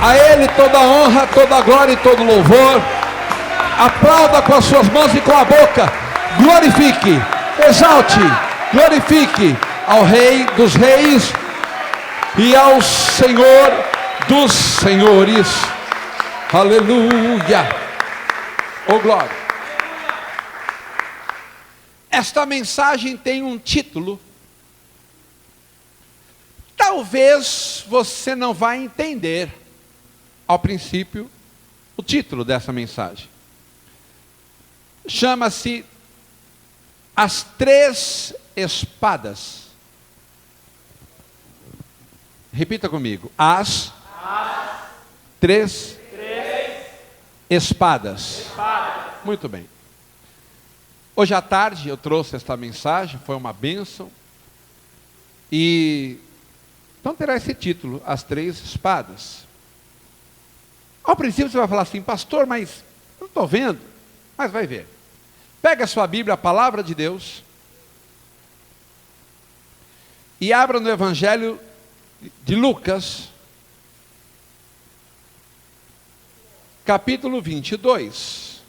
A Ele toda a honra, toda a glória e todo o louvor. Aplauda com as suas mãos e com a boca. Glorifique, exalte, glorifique ao Rei dos Reis e ao Senhor dos Senhores. Aleluia. Oh glória. Esta mensagem tem um título. Talvez você não vai entender ao princípio o título dessa mensagem. Chama-se As Três Espadas. Repita comigo. As três espadas. Muito bem. Hoje à tarde eu trouxe esta mensagem, foi uma bênção. E então terá esse título, As Três Espadas. Ao princípio você vai falar assim, pastor, mas não estou vendo. Mas vai ver. Pega a sua Bíblia, a palavra de Deus, e abra no Evangelho de Lucas, capítulo 22.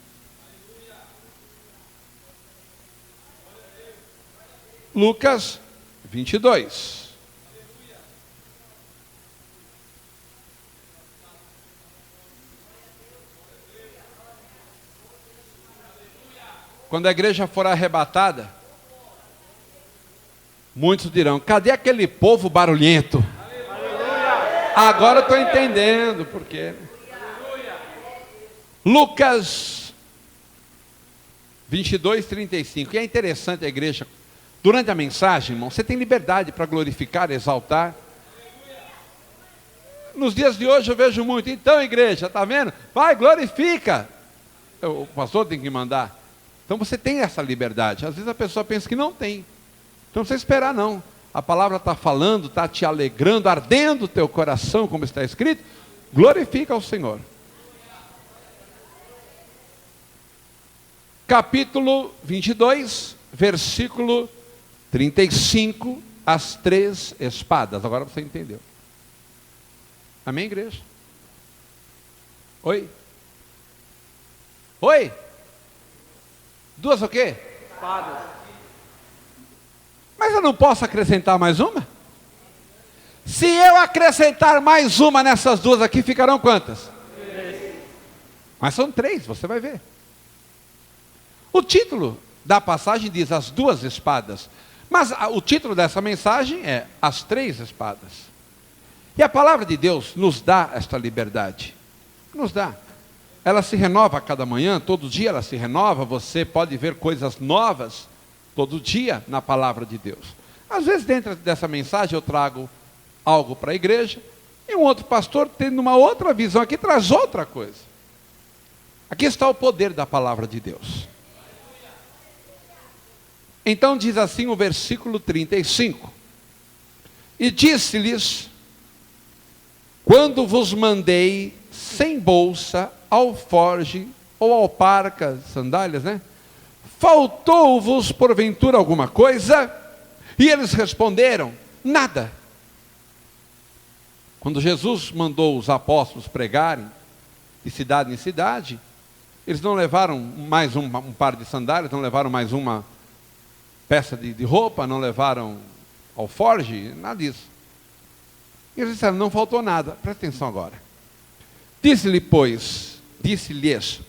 Lucas 22. Quando a igreja for arrebatada, muitos dirão, cadê aquele povo barulhento? Agora eu estou entendendo por quê. Lucas 22, 35. E é interessante a igreja, durante a mensagem, irmão, você tem liberdade para glorificar, exaltar. Nos dias de hoje eu vejo muito, então igreja, está vendo? Vai, glorifica. O pastor tem que mandar. Então você tem essa liberdade. Às vezes a pessoa pensa que não tem. Então não precisa esperar não. A palavra está falando, está te alegrando, ardendo o teu coração, como está escrito. Glorifica ao Senhor. Capítulo 22, versículo 35. As três espadas. Agora você entendeu. Amém, igreja? Oi? Oi? Duas o quê? Espadas. Mas eu não posso acrescentar mais uma? Se eu acrescentar mais uma nessas duas aqui, ficarão quantas? 3. Mas são 3, você vai ver. O título da passagem diz as duas espadas. Mas o título dessa mensagem é As Três Espadas. E a palavra de Deus nos dá esta liberdade. Nos dá. Ela se renova a cada manhã, todo dia ela se renova, você pode ver coisas novas todo dia na palavra de Deus. Às vezes dentro dessa mensagem eu trago algo para a igreja, e um outro pastor tendo uma outra visão aqui traz outra coisa. Aqui está o poder da palavra de Deus. Então diz assim o versículo 35. E disse-lhes, quando vos mandei sem bolsa, alforge ou alparca, sandálias, né? Faltou-vos porventura alguma coisa? E eles responderam, nada. Quando Jesus mandou os apóstolos pregarem de cidade em cidade, eles não levaram mais um par de sandálias, não levaram mais uma peça de roupa, não levaram alforge, nada disso. E eles disseram, não faltou nada. Presta atenção agora. Disse-lhes,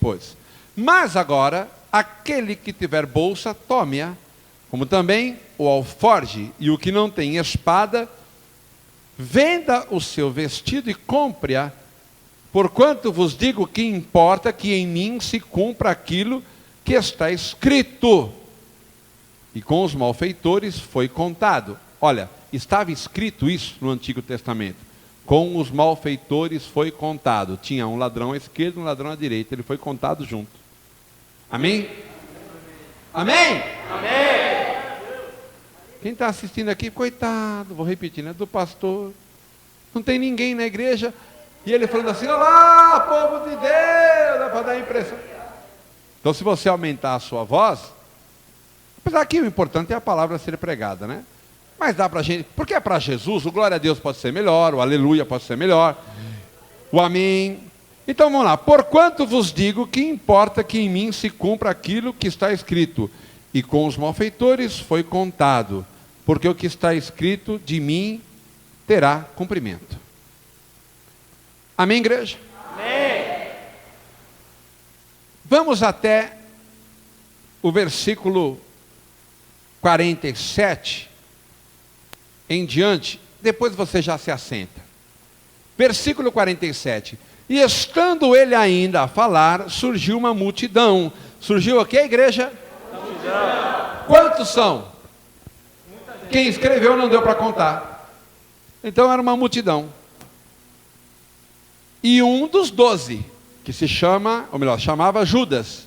pois, mas agora, aquele que tiver bolsa, tome-a, como também o alforge, e o que não tem espada, venda o seu vestido e compre-a, porquanto vos digo que importa que em mim se cumpra aquilo que está escrito. E com os malfeitores foi contado. Olha, estava escrito isso no Antigo Testamento. Com os malfeitores foi contado. Tinha um ladrão à esquerda e um ladrão à direita. Ele foi contado junto. Amém? Amém? Amém. Quem está assistindo aqui, coitado, vou repetir, né? Do pastor. Não tem ninguém na igreja. E ele falando assim, olá, povo de Deus, dá para dar a impressão. Então se você aumentar a sua voz, apesar que o importante é a palavra ser pregada, né? Mas dá para a gente, porque é para Jesus, o glória a Deus pode ser melhor, o aleluia pode ser melhor. O amém. Então vamos lá. Porquanto vos digo que importa que em mim se cumpra aquilo que está escrito. E com os malfeitores foi contado. Porque o que está escrito de mim terá cumprimento. Amém, igreja? Amém. Vamos até o versículo 47 em diante. Depois você já se assenta. Versículo 47. E estando ele ainda a falar, surgiu uma multidão. Surgiu aqui a igreja? Multidão. Quantos são? Quem escreveu não deu para contar. Então era uma multidão. E um dos 12, que se chama, ou melhor, chamava Judas,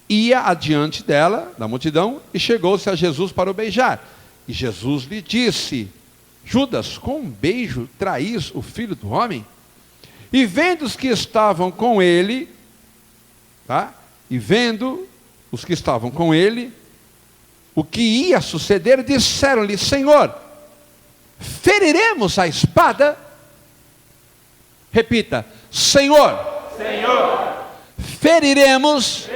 ia adiante dela, da multidão, e chegou-se a Jesus para o beijar. E Jesus lhe disse: Judas, com um beijo traís o filho do homem? E vendo os que estavam com ele, tá? E vendo os que estavam com ele, o que ia suceder, disseram-lhe: Senhor, feriremos a espada? Repita: Senhor, Senhor, feriremos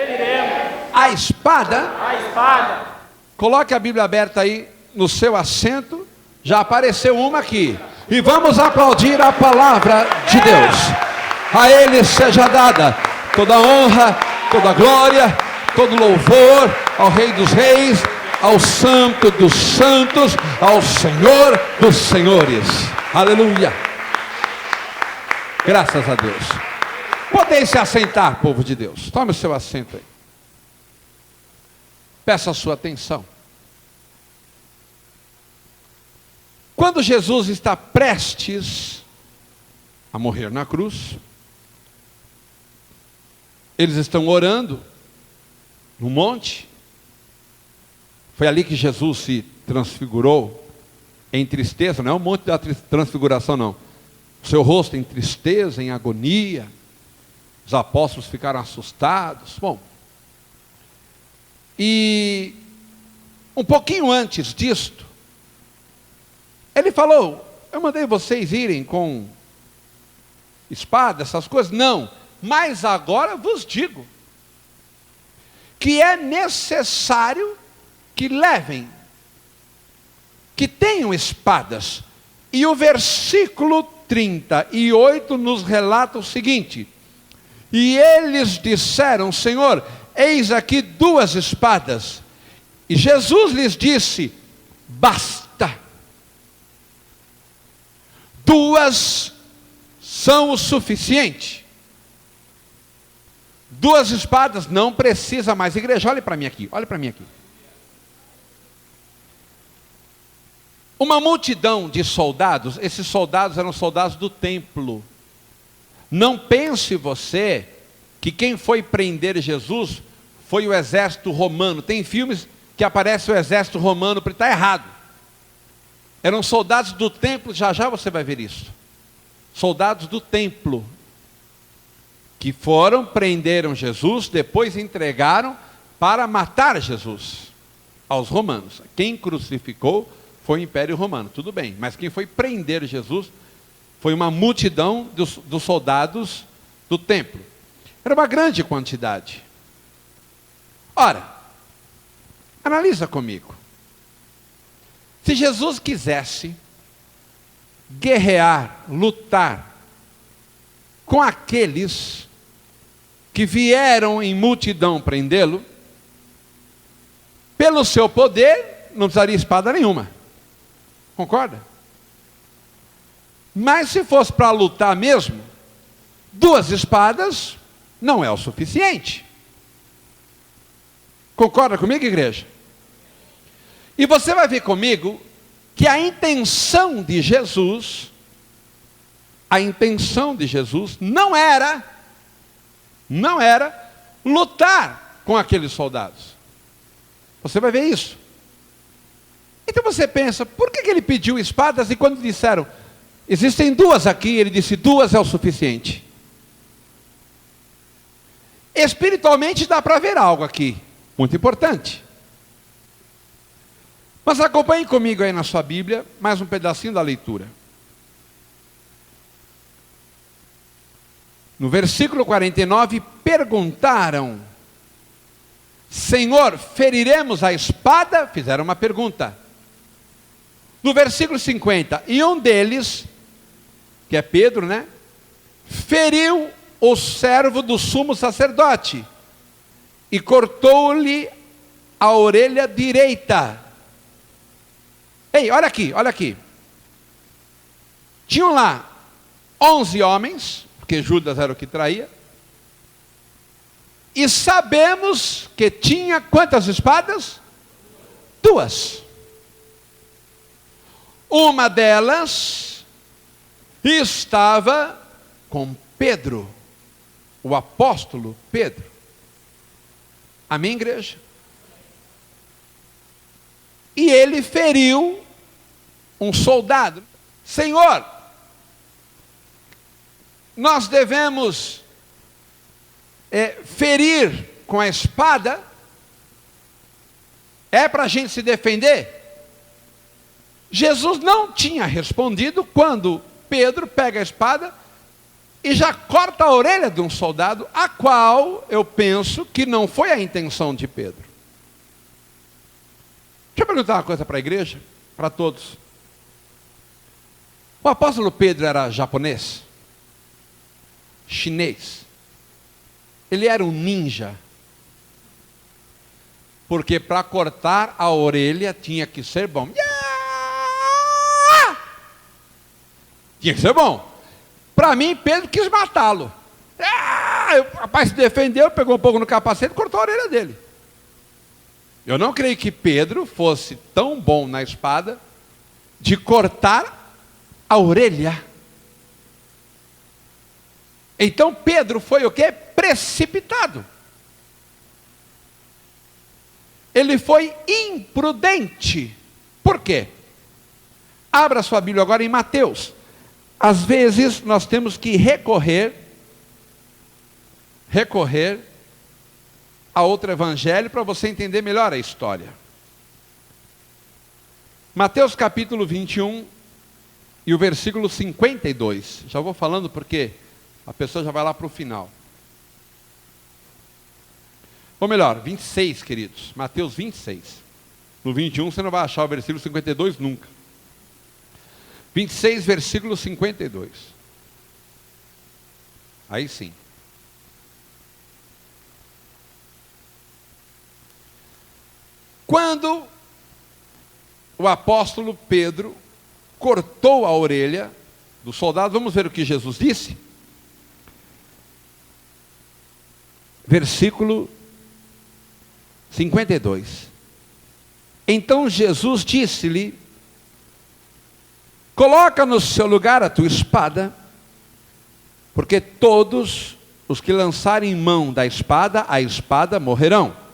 a espada? a espada. Coloque a Bíblia aberta aí no seu assento. Já apareceu uma aqui. E vamos aplaudir a palavra de Deus. A Ele seja dada toda a honra, toda a glória, todo o louvor ao Rei dos Reis, ao Santo dos Santos, ao Senhor dos Senhores. Aleluia. Graças a Deus. Podem se assentar, povo de Deus. Tome o seu assento aí. Peço a sua atenção. Quando Jesus está prestes a morrer na cruz, eles estão orando no monte. Foi ali que Jesus se transfigurou em tristeza. Não é o monte da transfiguração, não. O seu rosto em tristeza, em agonia. Os apóstolos ficaram assustados. Bom, e um pouquinho antes disto, ele falou: eu mandei vocês irem com espada, essas coisas. Não, mas agora vos digo que é necessário que levem, que tenham espadas. E o versículo 38 nos relata o seguinte: e eles disseram: Senhor, eis aqui 2 espadas. E Jesus lhes disse: basta. 2 são o suficiente. 2 espadas não precisa mais. Igreja, olhe para mim aqui, olhe para mim aqui. Uma multidão de soldados, esses soldados eram soldados do templo. Não pense você que quem foi prender Jesus foi o exército romano. Tem filmes que aparece o exército romano, está errado. Eram soldados do templo, já já você vai ver isso. Soldados do templo, que foram, prenderam Jesus, depois entregaram para matar Jesus aos romanos. Quem crucificou foi o Império Romano, tudo bem. Mas quem foi prender Jesus foi uma multidão dos soldados do templo. Era uma grande quantidade. Ora, analisa comigo. Se Jesus quisesse guerrear, lutar com aqueles que vieram em multidão prendê-lo, pelo seu poder, não precisaria espada nenhuma. Concorda? Mas se fosse para lutar mesmo, 2 espadas não é o suficiente. Concorda comigo, igreja? E você vai ver comigo que a intenção de Jesus não era lutar com aqueles soldados. Você vai ver isso. Então você pensa, por que ele pediu espadas e quando disseram, existem 2 aqui, ele disse, 2 é o suficiente. Espiritualmente dá para ver algo aqui, muito importante. Mas acompanhe comigo aí na sua Bíblia, mais um pedacinho da leitura. No versículo 49, perguntaram: Senhor, feriremos a espada? Fizeram uma pergunta. No versículo 50, e um deles, que é Pedro, né? Feriu o servo do sumo sacerdote e cortou-lhe a orelha direita. Ei, olha aqui, olha aqui. Tinham lá 11 homens, porque Judas era o que traía, e sabemos que tinha quantas espadas? 2. Uma delas estava com Pedro, o apóstolo Pedro. Amém, igreja? E ele feriu um soldado. Senhor, nós devemos ferir com a espada? É para a gente se defender? Jesus não tinha respondido quando Pedro pega a espada e já corta a orelha de um soldado, a qual eu penso que não foi a intenção de Pedro. Deixa eu perguntar uma coisa para a igreja, para todos. O apóstolo Pedro era japonês? Chinês? Ele era um ninja? Porque para cortar a orelha tinha que ser bom. Tinha que ser bom. Para mim, Pedro quis matá-lo. O rapaz se defendeu, pegou um pouco no capacete e cortou a orelha dele. Eu não creio que Pedro fosse tão bom na espada de cortar a orelha. Então Pedro foi o quê? Precipitado. Ele foi imprudente. Por quê? Abra sua Bíblia agora em Mateus. Às vezes nós temos que recorrer a outro evangelho para você entender melhor a história. Mateus capítulo 21 e o versículo 52. Já vou falando porque a pessoa já vai lá para o final. Ou melhor, 26, queridos. Mateus 26. No 21 você não vai achar o versículo 52 nunca. 26, versículo 52. Aí sim. Quando o apóstolo Pedro cortou a orelha do soldado, vamos ver o que Jesus disse? Versículo 52. Então Jesus disse-lhe: coloca no seu lugar a tua espada, porque todos os que lançarem mão da espada, a espada morrerão.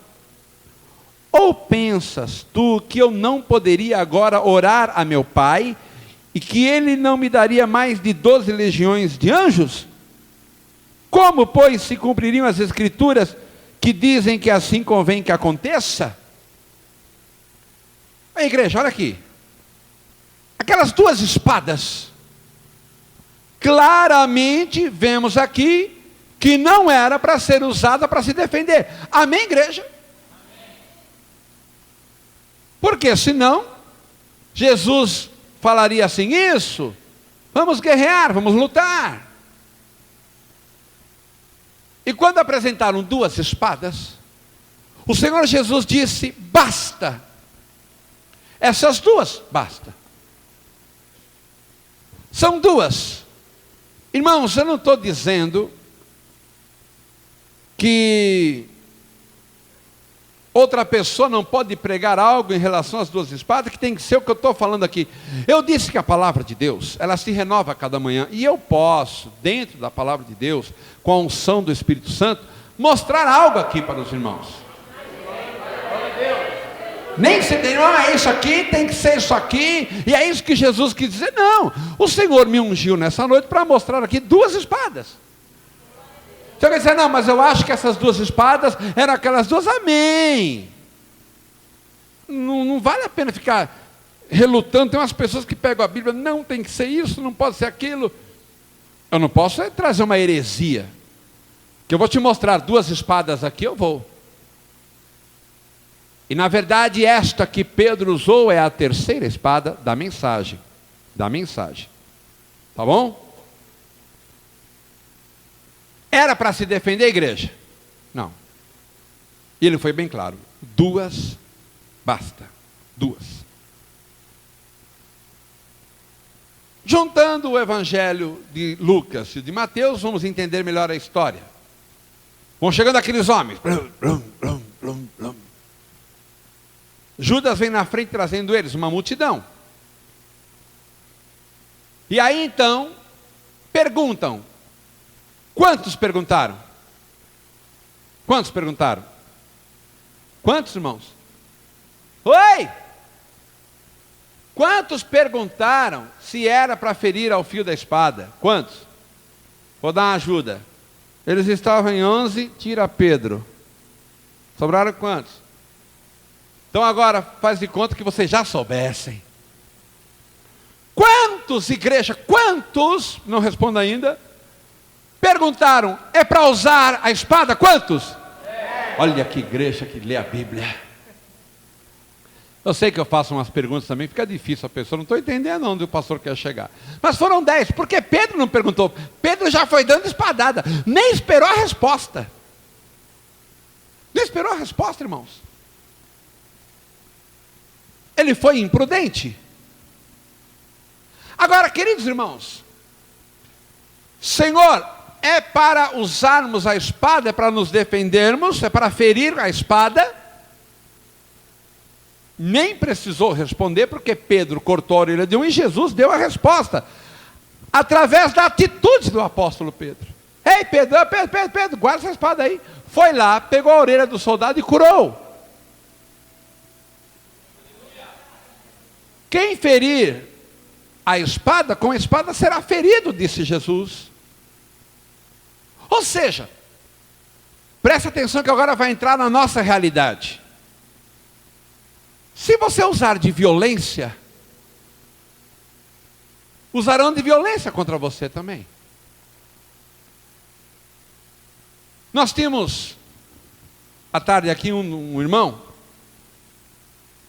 Ou pensas tu que eu não poderia agora orar a meu Pai, e que Ele não me daria mais de 12 legiões de anjos? Como, pois, se cumpririam as Escrituras que dizem que assim convém que aconteça? A igreja, olha aqui. Aquelas 2 espadas, claramente vemos aqui que não era para ser usada para se defender. Amém, igreja? Porque senão, Jesus falaria assim: isso, vamos guerrear, vamos lutar. E quando apresentaram 2 espadas, o Senhor Jesus disse: basta. Essas 2, basta. São 2. Irmãos, eu não estou dizendo que outra pessoa não pode pregar algo em relação às 2 espadas, que tem que ser o que eu estou falando aqui. Eu disse que a palavra de Deus, ela se renova a cada manhã, e eu posso, dentro da palavra de Deus, com a unção do Espírito Santo, mostrar algo aqui para os irmãos. Nem se tem, não, é isso aqui, tem que ser isso aqui, e é isso que Jesus quis dizer. Não, o Senhor me ungiu nessa noite para mostrar aqui 2 espadas. Você vai dizer: não, mas eu acho que essas 2 espadas eram aquelas 2, amém. Não vale a pena ficar relutando. Tem umas pessoas que pegam a Bíblia: não, tem que ser isso, não pode ser aquilo. Eu não posso trazer uma heresia. Que eu vou te mostrar 2 espadas aqui, eu vou. E na verdade esta que Pedro usou é a 3ª espada da mensagem. Da mensagem. Tá bom? Era para se defender a igreja? Não. E ele foi bem claro. 2 basta. 2. Juntando o evangelho de Lucas e de Mateus, vamos entender melhor a história. Vão chegando aqueles homens. Judas vem na frente trazendo eles, uma multidão. E aí então, perguntam. Quantos perguntaram? Quantos perguntaram? Quantos, irmãos? Oi! Quantos perguntaram se era para ferir ao fio da espada? Quantos? Vou dar uma ajuda. Eles estavam em 11, tira Pedro. Sobraram quantos? Então agora faz de conta que vocês já soubessem. Quantos, igreja, quantos, não respondo ainda, perguntaram, é para usar a espada? Quantos? Olha que igreja que lê a Bíblia. Eu sei que eu faço umas perguntas também, fica difícil a pessoa, não estou entendendo onde o pastor quer chegar. Mas foram 10, porque Pedro não perguntou. Pedro já foi dando espadada, nem esperou a resposta. Nem esperou a resposta, irmãos. Ele foi imprudente. Agora, queridos irmãos, Senhor, é para usarmos a espada, é para nos defendermos, é para ferir a espada? Nem precisou responder, porque Pedro cortou a orelha de um e Jesus deu a resposta, através da atitude do apóstolo Pedro. Ei, Pedro, Pedro, guarda essa espada aí. Foi lá, pegou a orelha do soldado e curou. Quem ferir a espada, com a espada será ferido, disse Jesus. Ou seja, presta atenção que agora vai entrar na nossa realidade. Se você usar de violência, usarão de violência contra você também. Nós tínhamos, à tarde aqui, um irmão,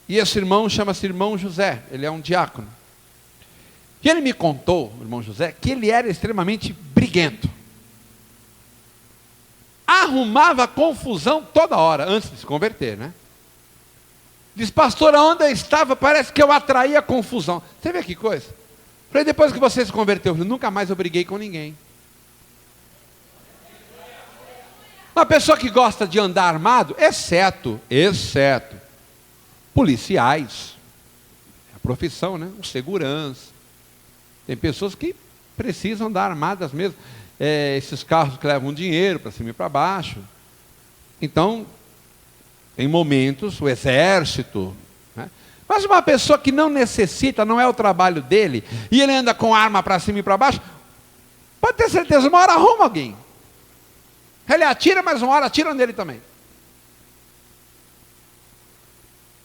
e esse irmão chama-se irmão José, ele é um diácono. E ele me contou, o irmão José, que ele era extremamente briguento. Arrumava confusão toda hora, antes de se converter, né? Diz, pastor, aonde eu estava, parece que eu atraía confusão. Você vê que coisa? Falei, depois que você se converteu, eu falei, nunca mais eu briguei com ninguém. Uma pessoa que gosta de andar armado, exceto, policiais. É a profissão, né? O segurança. Tem pessoas que precisam andar armadas mesmo. Esses carros que levam dinheiro para cima e para baixo. Então, tem momentos, o exército, né? Mas uma pessoa que não necessita, não é o trabalho dele, e ele anda com arma para cima e para baixo, pode ter certeza, uma hora arruma alguém. Ele atira, mas uma hora atiram nele também.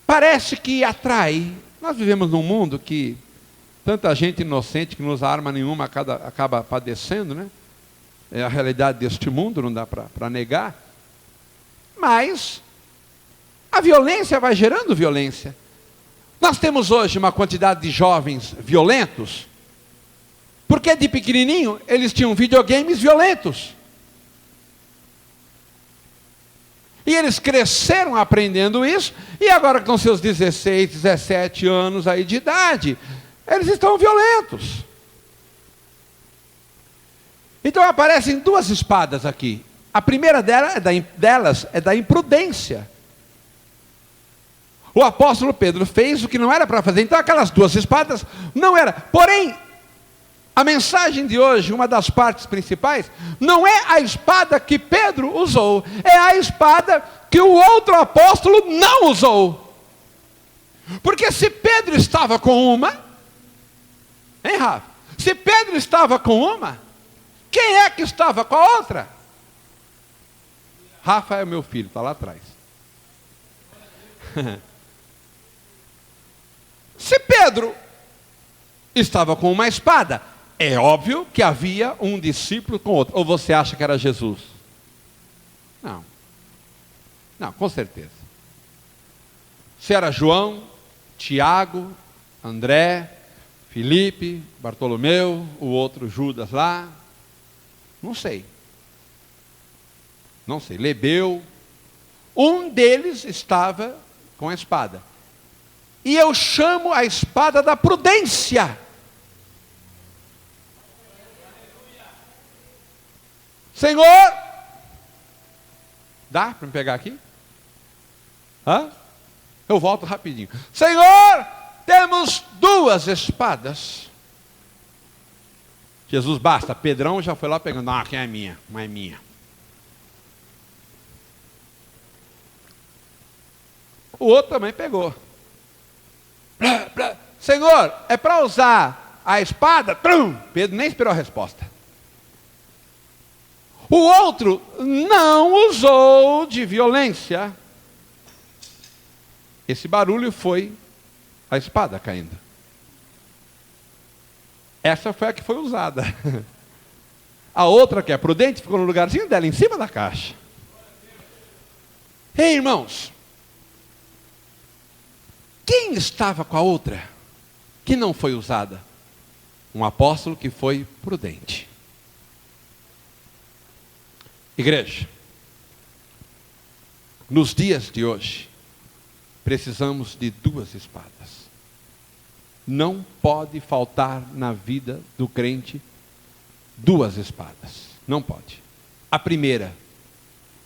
Parece que atrai. Nós vivemos num mundo que tanta gente inocente que não usa arma nenhuma acaba padecendo, né? É a realidade deste mundo, não dá para negar. Mas a violência vai gerando violência. Nós temos hoje uma quantidade de jovens violentos, porque de pequenininho eles tinham videogames violentos. E eles cresceram aprendendo isso, e agora com seus 16, 17 anos aí de idade, eles estão violentos. Então aparecem 2 espadas aqui. A primeira delas é da imprudência. O apóstolo Pedro fez o que não era para fazer. Então aquelas 2 espadas não era. Porém, a mensagem de hoje, uma das partes principais, não é a espada que Pedro usou, é a espada que o outro apóstolo não usou. Porque se Pedro estava com uma, hein, Rafa? Se Pedro estava com uma, quem é que estava com a outra? Rafa é o meu filho, está lá atrás. Se Pedro estava com uma espada, é óbvio que havia um discípulo com outro. Ou você acha que era Jesus? Não. Não, com certeza. Se era João, Tiago, André, Filipe, Bartolomeu, o outro Judas lá, não sei. Não sei, Lebeu. Um deles estava com a espada. E eu chamo a espada da prudência. Senhor, dá para me pegar aqui? Hã? Eu volto rapidinho. Senhor, temos 2 espadas. Jesus, basta. Pedrão já foi lá pegando. Não, quem é minha? Não é minha. O outro também pegou. Senhor, é para usar a espada? Pedro nem esperou a resposta. O outro não usou de violência. Esse barulho foi a espada caindo. Essa foi a que foi usada. A outra, que é prudente, ficou no lugarzinho dela, em cima da caixa. Ei, irmãos, quem estava com a outra que não foi usada? Um apóstolo que foi prudente. Igreja, nos dias de hoje, precisamos de 2 espadas. Não pode faltar na vida do crente 2 espadas. Não pode. A primeira,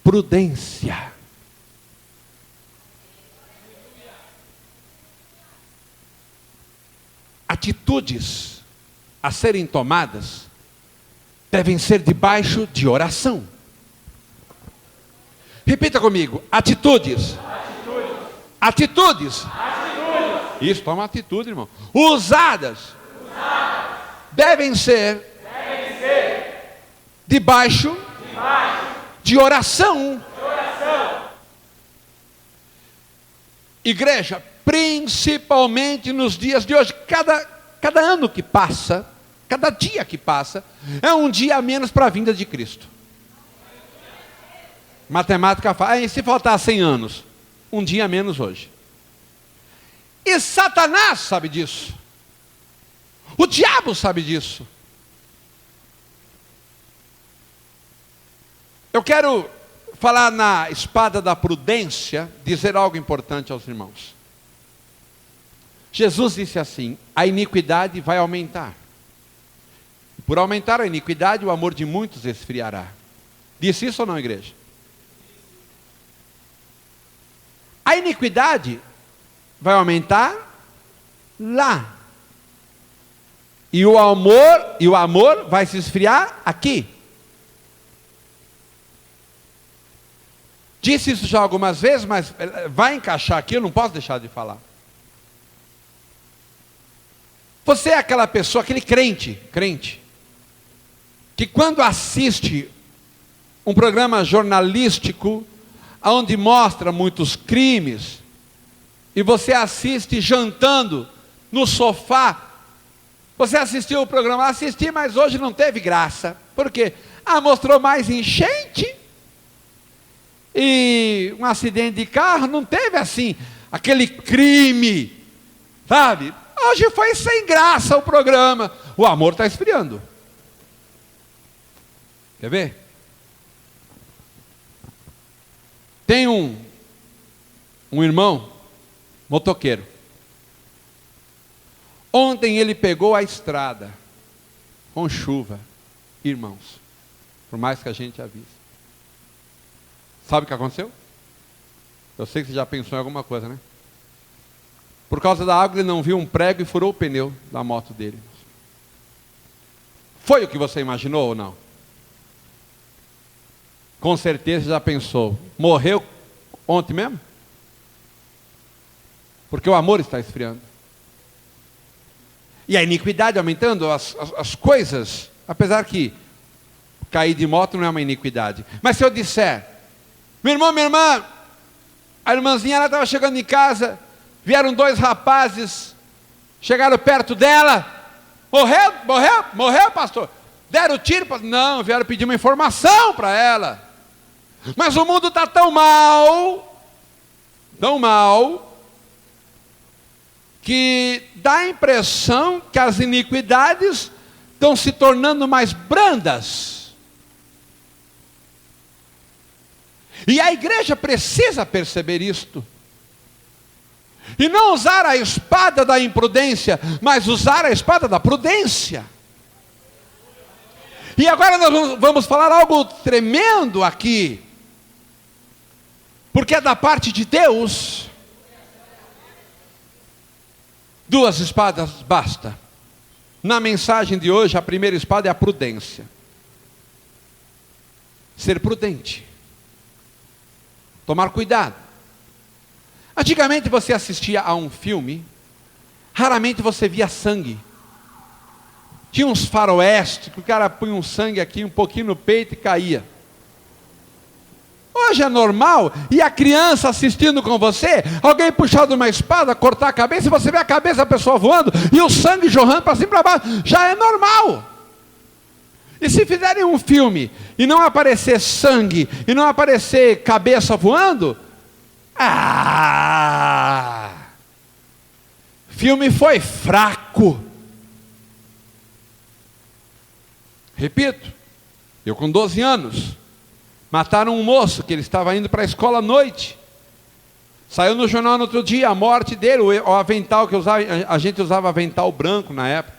prudência. Atitudes a serem tomadas devem ser debaixo de oração. Repita comigo, atitudes. Atitudes. Isso, toma atitude, irmão. Usadas. Devem ser debaixo de oração. Igreja, principalmente nos dias de hoje, cada ano que passa, cada dia que passa, é um dia a menos para a vinda de Cristo. Matemática fala, e se faltar 100 anos? Um dia a menos hoje. E Satanás sabe disso. O diabo sabe disso. Eu quero falar na espada da prudência, dizer algo importante aos irmãos. Jesus disse assim: a iniquidade vai aumentar. Por aumentar a iniquidade, o amor de muitos esfriará. Disse isso ou não, igreja? A iniquidade vai aumentar lá. E o amor vai se esfriar aqui. Disse isso já algumas vezes, mas vai encaixar aqui, eu não posso deixar de falar. Você é aquela pessoa, aquele crente, que quando assiste um programa jornalístico, onde mostra muitos crimes, e você assiste jantando no sofá, você assistiu o programa, assisti, mas hoje não teve graça. Por quê? Mostrou mais enchente, e um acidente de carro, não teve assim, aquele crime, sabe? Hoje foi sem graça o programa. O amor está esfriando. Quer ver? Tem um irmão motoqueiro. Ontem ele pegou a estrada com chuva, irmãos, por mais que a gente avise. Sabe o que aconteceu? Eu sei que você já pensou em alguma coisa, né? Por causa da água ele não viu um prego e furou o pneu da moto dele. Foi o que você imaginou ou não? Com certeza já pensou, morreu ontem mesmo? Porque o amor está esfriando. E a iniquidade aumentando, as coisas, apesar que cair de moto não é uma iniquidade. Mas se eu disser, meu irmão, minha irmã, a irmãzinha ela estava chegando em casa, vieram 2 rapazes, chegaram perto dela, Morreu, pastor. Deram tiro? Não, vieram pedir uma informação para ela. Mas o mundo está tão mal, que dá a impressão que as iniquidades estão se tornando mais brandas. E a igreja precisa perceber isto. E não usar a espada da imprudência, mas usar a espada da prudência. E agora nós vamos falar algo tremendo aqui. Porque é da parte de Deus. 2 espadas basta. Na mensagem de hoje, a primeira espada é a prudência. Ser prudente. Tomar cuidado. Antigamente você assistia a um filme, raramente você via sangue. Tinha uns faroeste, que o cara punha um sangue aqui, um pouquinho no peito e caía. Hoje é normal, e a criança assistindo com você, alguém puxar de uma espada, cortar a cabeça, e você vê a cabeça da pessoa voando, e o sangue jorrando para cima e para baixo, já é normal. E se fizerem um filme, e não aparecer sangue, e não aparecer cabeça voando, filme foi fraco. Repito, eu com 12 anos, mataram um moço que ele estava indo para a escola à noite. Saiu no jornal no outro dia a morte dele, o avental que usava, a gente usava avental branco na época,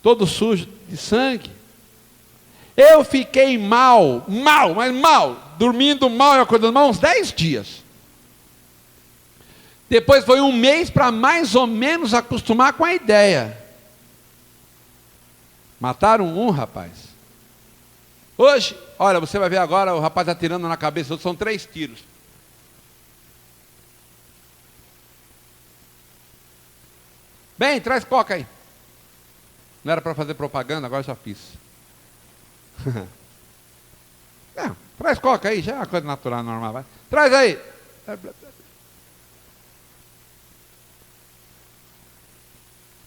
todo sujo de sangue. Eu fiquei mal, dormindo mal e acordando mal uns 10 dias. Depois foi um mês para mais ou menos acostumar com a ideia. Mataram um rapaz. Hoje, olha, você vai ver agora o rapaz atirando na cabeça, são 3 tiros. Bem, traz coca aí. Não era para fazer propaganda, agora já fiz. Não, traz coca aí, já é uma coisa natural, normal. Vai. Traz aí.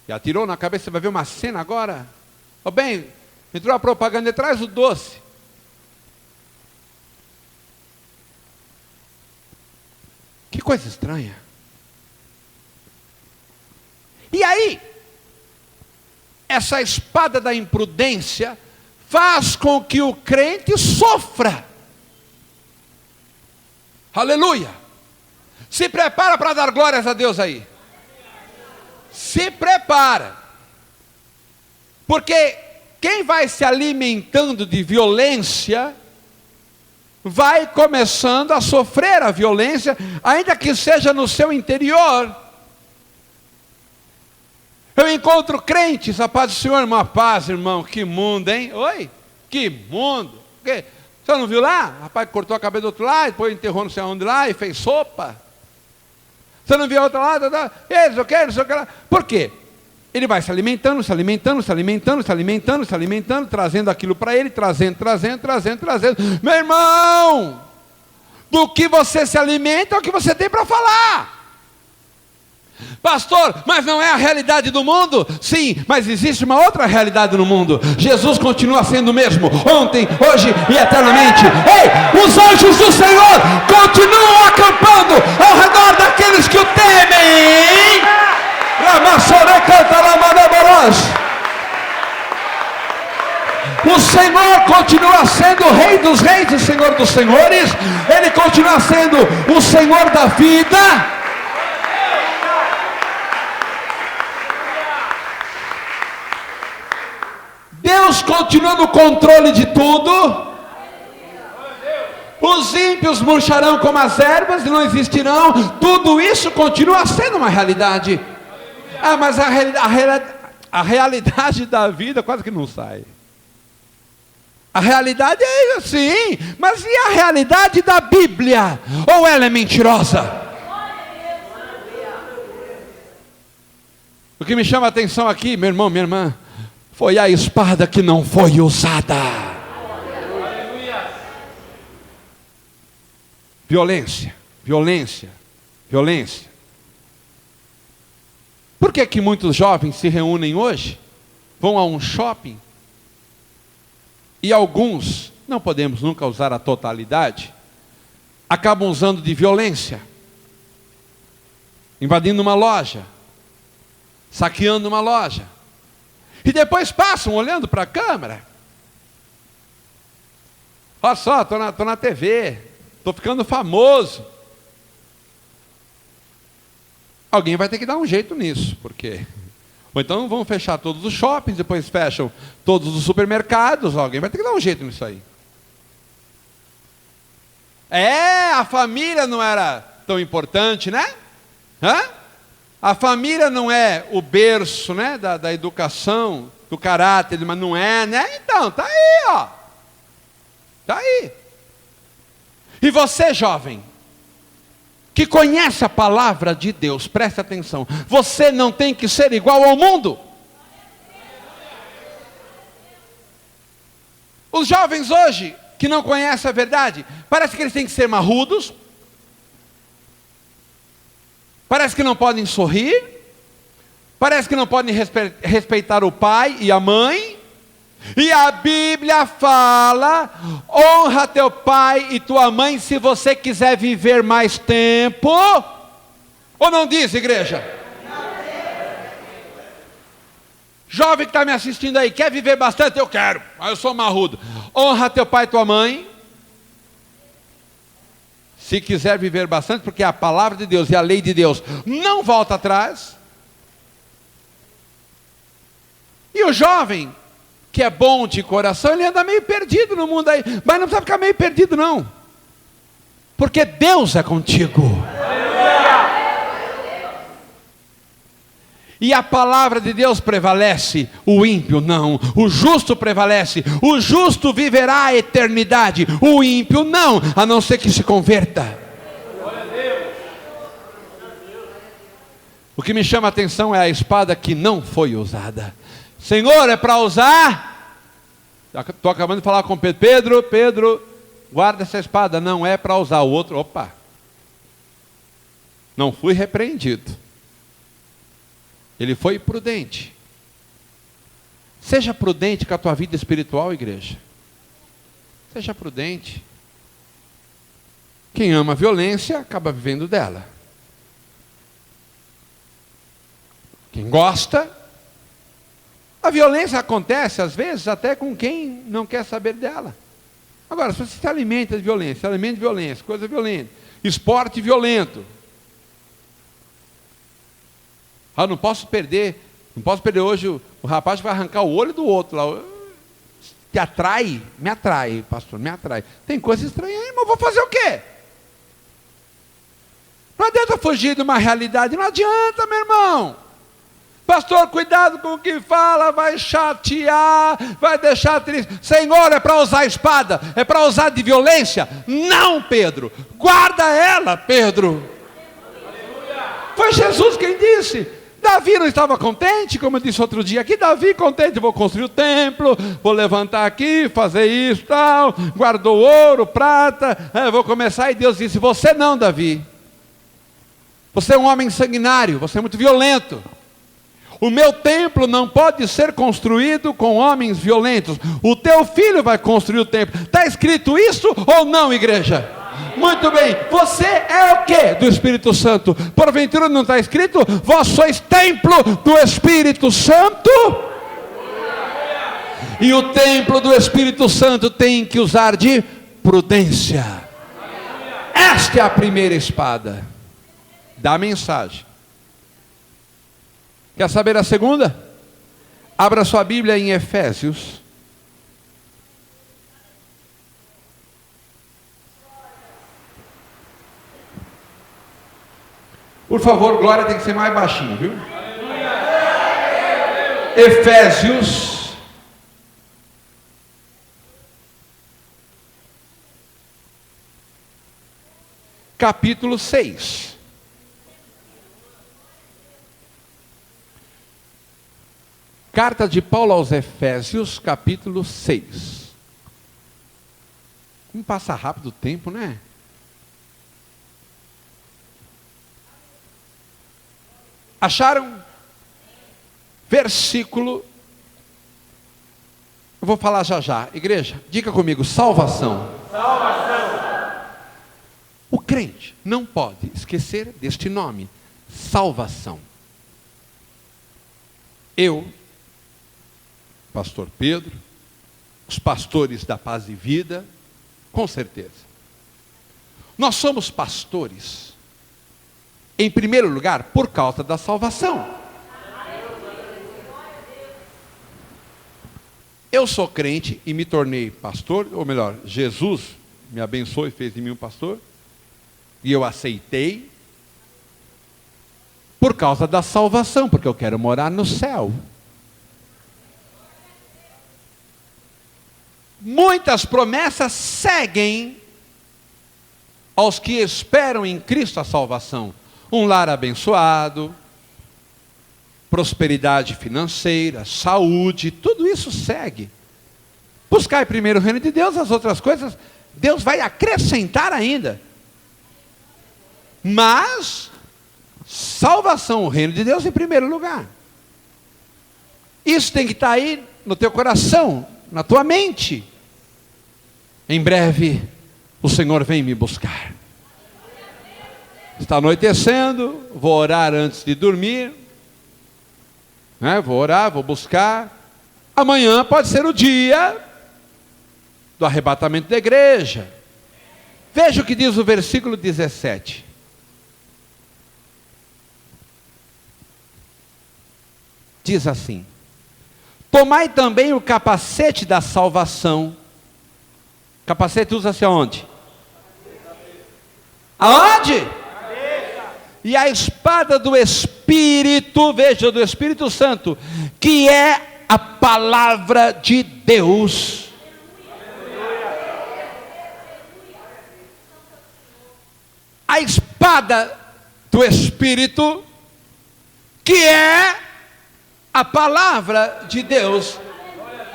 E atirou na cabeça, você vai ver uma cena agora. Bem, entrou a propaganda, traz o doce. Que coisa estranha. E aí, essa espada da imprudência faz com que o crente sofra. Aleluia. Se prepara para dar glórias a Deus aí. Se prepara. Porque quem vai se alimentando de violência, vai começando a sofrer a violência, ainda que seja no seu interior. Eu encontro crentes, a paz do Senhor, uma paz, irmão, que mundo, hein? Oi? Que mundo? Você não viu lá? O rapaz cortou a cabeça do outro lado, depois enterrou não sei onde lá e fez sopa. Você não viu outro lado? Não sei o que lá. Por quê? Ele vai se alimentando, trazendo aquilo para ele, trazendo. Meu irmão, do que você se alimenta é o que você tem para falar. Pastor, mas não é a realidade do mundo? Sim, mas existe uma outra realidade no mundo. Jesus continua sendo o mesmo, ontem, hoje e eternamente. Ei, os anjos do Senhor continuam acampando ao redor daqueles que o temem. O Senhor continua sendo o Rei dos Reis e Senhor dos Senhores. Ele continua sendo o Senhor da vida. Deus continua no controle de tudo. Os ímpios murcharão como as ervas e não existirão. Tudo isso continua sendo uma realidade. Mas a realidade da vida quase que não sai. A realidade é assim, mas e a realidade da Bíblia? Ou ela é mentirosa? O que me chama a atenção aqui, meu irmão, minha irmã, foi a espada que não foi usada. Violência. Por que muitos jovens se reúnem hoje vão a um shopping e alguns, não podemos nunca usar a totalidade, acabam usando de violência, invadindo uma loja, saqueando uma loja, e depois passam olhando para a câmera. Olha só, estou na TV, estou ficando famoso. Alguém vai ter que dar um jeito nisso, porque... Ou então vão fechar todos os shoppings, depois fecham todos os supermercados, alguém vai ter que dar um jeito nisso aí. A família não era tão importante, né? A família não é o berço, né, da educação, do caráter, mas não é, né? Então, tá aí, ó. Tá aí. E você, jovem, que conhece a palavra de Deus, preste atenção, você não tem que ser igual ao mundo. Os jovens hoje, que não conhecem a verdade, parece que eles têm que ser marrudos, parece que não podem sorrir, parece que não podem respeitar o pai e a mãe. E a Bíblia fala: honra teu pai e tua mãe se você quiser viver mais tempo. Ou não diz, igreja? Jovem que está me assistindo aí, quer viver bastante? Eu quero, mas eu sou marrudo. Honra teu pai e tua mãe se quiser viver bastante, porque a palavra de Deus e a lei de Deus não volta atrás. E o jovem que é bom de coração, ele anda meio perdido no mundo aí, mas não precisa ficar meio perdido não, porque Deus é contigo. E a palavra de Deus prevalece, o ímpio não. O justo prevalece, o justo viverá a eternidade, o ímpio não, a não ser que se converta. O que me chama a atenção é a espada que não foi usada. Senhor, é para usar? Estou acabando de falar com Pedro. Pedro, guarda essa espada. Não é para usar. O outro, opa, não fui repreendido. Ele foi prudente. Seja prudente com a tua vida espiritual, igreja. Seja prudente. Quem ama a violência acaba vivendo dela. Quem gosta, a violência acontece às vezes até com quem não quer saber dela. Agora, se você se alimenta de violência, coisa violenta, esporte violento. Não posso perder hoje o rapaz que vai arrancar o olho do outro lá. Te atrai? Me atrai, pastor, me atrai. Tem coisa estranha aí, mas eu vou fazer o quê? Não adianta fugir de uma realidade, não adianta, meu irmão. Pastor, cuidado com o que fala, vai chatear, vai deixar triste. Senhor, é para usar espada, é para usar de violência? Não, Pedro, guarda ela, Pedro. Foi Jesus quem disse. Davi não estava contente, como eu disse outro dia aqui, Davi contente, vou construir o templo, vou levantar aqui, fazer isso, tal, guardou ouro, prata, vou começar, e Deus disse: você não, Davi, você é um homem sanguinário, você é muito violento. O meu templo não pode ser construído com homens violentos. O teu filho vai construir o templo. Está escrito isso ou não, igreja? Muito bem. Você é o quê do Espírito Santo? Porventura não está escrito: vós sois templo do Espírito Santo? E o templo do Espírito Santo tem que usar de prudência. Esta é a primeira espada da mensagem. Quer saber a segunda? Abra sua Bíblia em Efésios. Por favor, Glória tem que ser mais baixinho, viu? Efésios. Capítulo 6. Carta de Paulo aos Efésios, capítulo 6. Como passa rápido o tempo, né? Acharam? Versículo Eu vou falar já já. Igreja, diga comigo, salvação. Salvação. O crente não pode esquecer deste nome, salvação. Eu, pastor Pedro, os pastores da Paz e Vida, com certeza. Nós somos pastores, em primeiro lugar, por causa da salvação. Eu sou crente e me tornei pastor, ou melhor, Jesus me abençoou e fez de mim um pastor, e eu aceitei, por causa da salvação, porque eu quero morar no céu. Muitas promessas seguem aos que esperam em Cristo a salvação. Um lar abençoado, prosperidade financeira, saúde, tudo isso segue. Buscai primeiro o reino de Deus, as outras coisas Deus vai acrescentar ainda. Mas salvação, o reino de Deus em primeiro lugar. Isso tem que estar aí no teu coração, na tua mente. Em breve o Senhor vem me buscar. Está anoitecendo, vou orar antes de dormir, vou orar, vou buscar. Amanhã pode ser o dia do arrebatamento da igreja. Veja o que diz o versículo 17. Diz assim: tomai também o capacete da salvação. Capacete usa-se aonde? Aonde? E a espada do Espírito, veja, do Espírito Santo, que é a palavra de Deus. A espada do Espírito, que é a palavra de Deus.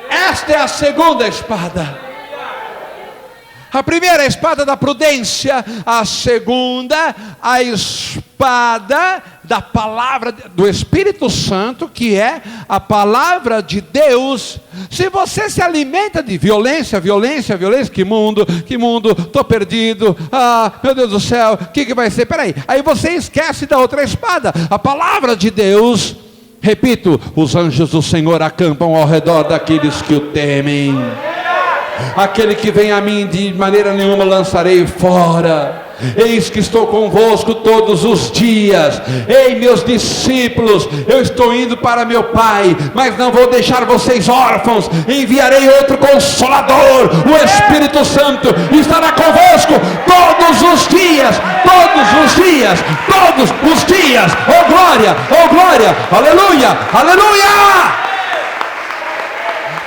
Esta é a segunda espada. A primeira é a espada da prudência, a segunda, a espada da palavra do Espírito Santo, que é a palavra de Deus. Se você se alimenta de violência, que mundo, estou perdido, meu Deus do céu, o que vai ser? Peraí, aí você esquece da outra espada, a palavra de Deus. Repito, os anjos do Senhor acampam ao redor daqueles que o temem. Aquele que vem a mim, de maneira nenhuma lançarei fora. Eis que estou convosco todos os dias. Ei, meus discípulos, eu estou indo para meu Pai, mas não vou deixar vocês órfãos. Enviarei outro Consolador, o Espírito Santo, e estará convosco todos os dias. Oh glória, aleluia, aleluia.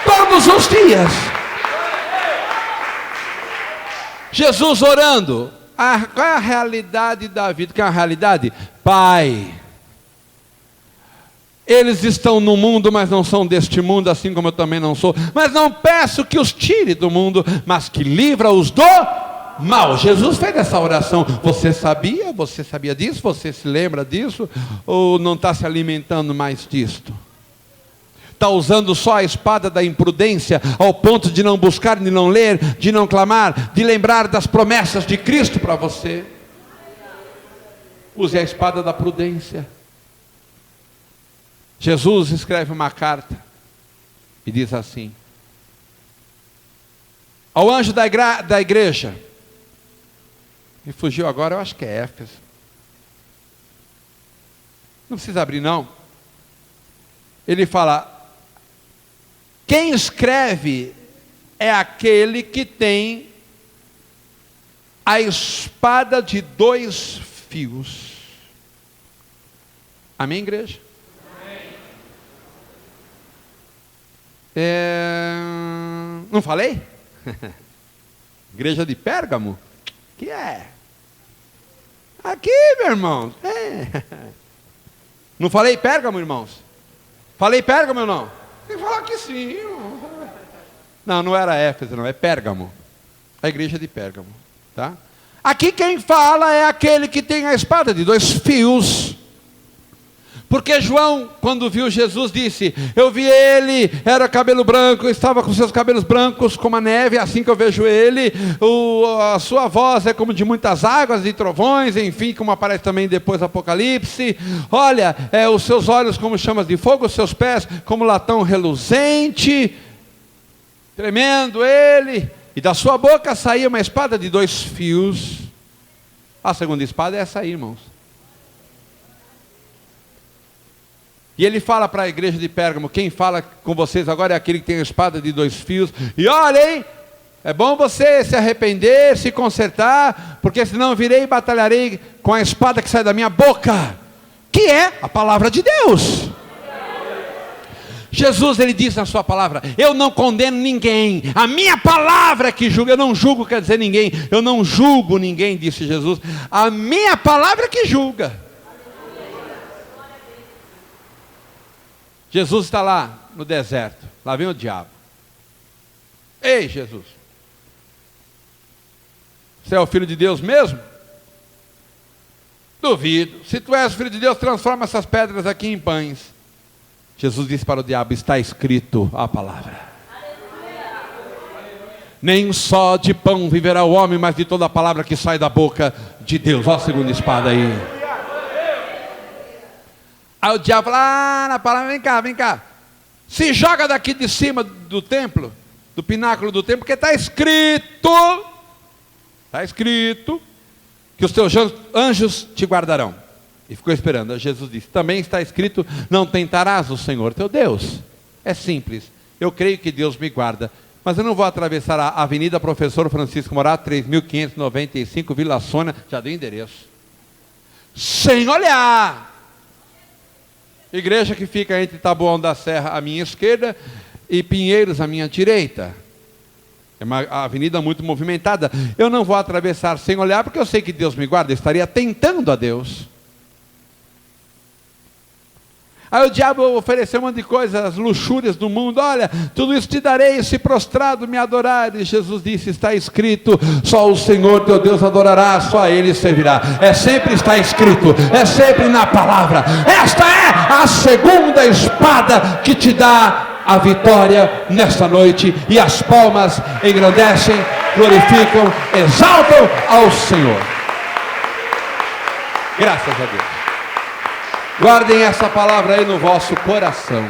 Todos os dias. Jesus orando. Qual é a realidade da vida? Qual é a realidade? Pai, eles estão no mundo, mas não são deste mundo, assim como eu também não sou. Mas não peço que os tire do mundo, mas que livra-os do mal. Jesus fez essa oração. Você sabia disso? Você se lembra disso? Ou não está se alimentando mais disto? Está usando só a espada da imprudência, ao ponto de não buscar, de não ler, de não clamar, de lembrar das promessas de Cristo para você. Use a espada da prudência. Jesus escreve uma carta e diz assim: ao anjo da igreja, me fugiu agora, eu acho que é Éfeso. Não precisa abrir não. Ele fala: quem escreve é aquele que tem a espada de 2 fios. Amém, igreja? Amém. Não falei? Igreja de Pérgamo? Que é? Aqui, meu irmão. Não falei Pérgamo, irmãos? Falei Pérgamo ou não? Tem que falar que sim. Não era Éfeso, não, é Pérgamo. A igreja de Pérgamo, tá? Aqui quem fala é aquele que tem a espada de 2 fios. Porque João, quando viu Jesus, disse: eu vi ele, era cabelo branco, estava com seus cabelos brancos como a neve, assim que eu vejo ele. A sua voz é como de muitas águas e trovões, enfim, como aparece também depois do Apocalipse. Olha, os seus olhos como chamas de fogo, os seus pés como latão reluzente. Tremendo ele. E da sua boca saía uma espada de 2 fios. A segunda espada é essa aí, irmãos. E ele fala para a igreja de Pérgamo: quem fala com vocês agora é aquele que tem a espada de 2 fios. E olhem, é bom você se arrepender, se consertar, porque senão virei e batalharei com a espada que sai da minha boca, que é a palavra de Deus. Jesus, ele diz na sua palavra: eu não condeno ninguém, a minha palavra é que julga. Eu não julgo, quer dizer ninguém, eu não julgo ninguém, disse Jesus, a minha palavra é que julga. Jesus está lá no deserto, lá vem o diabo. Ei, Jesus, você é o Filho de Deus mesmo? Duvido. Se tu és o Filho de Deus, transforma essas pedras aqui em pães. Jesus disse para o diabo: está escrito a palavra. Nem só de pão viverá o homem, mas de toda a palavra que sai da boca de Deus. Olha a segunda espada aí. Aí o diabo fala: na palavra, vem cá, se joga daqui de cima do templo, do pináculo do templo, porque está escrito que os teus anjos te guardarão. E ficou esperando. Aí Jesus disse: também está escrito: não tentarás o Senhor teu Deus. É simples, eu creio que Deus me guarda, mas eu não vou atravessar a Avenida Professor Francisco Morato, 3.595, Vila Sônia, já deu endereço, sem olhar. Igreja que fica entre Taboão da Serra à minha esquerda e Pinheiros à minha direita. É uma avenida muito movimentada. Eu não vou atravessar sem olhar, porque eu sei que Deus me guarda. Eu estaria tentando a Deus. Aí o diabo ofereceu um monte de coisas, as luxúrias do mundo. Olha, tudo isso te darei se prostrado me adorar. E Jesus disse: está escrito, só o Senhor teu Deus adorará, só a Ele servirá. Sempre está escrito, é sempre na palavra. Esta é a segunda espada que te dá a vitória nesta noite. E as palmas engrandecem, glorificam, exaltam ao Senhor. Graças a Deus. Guardem essa palavra aí no vosso coração.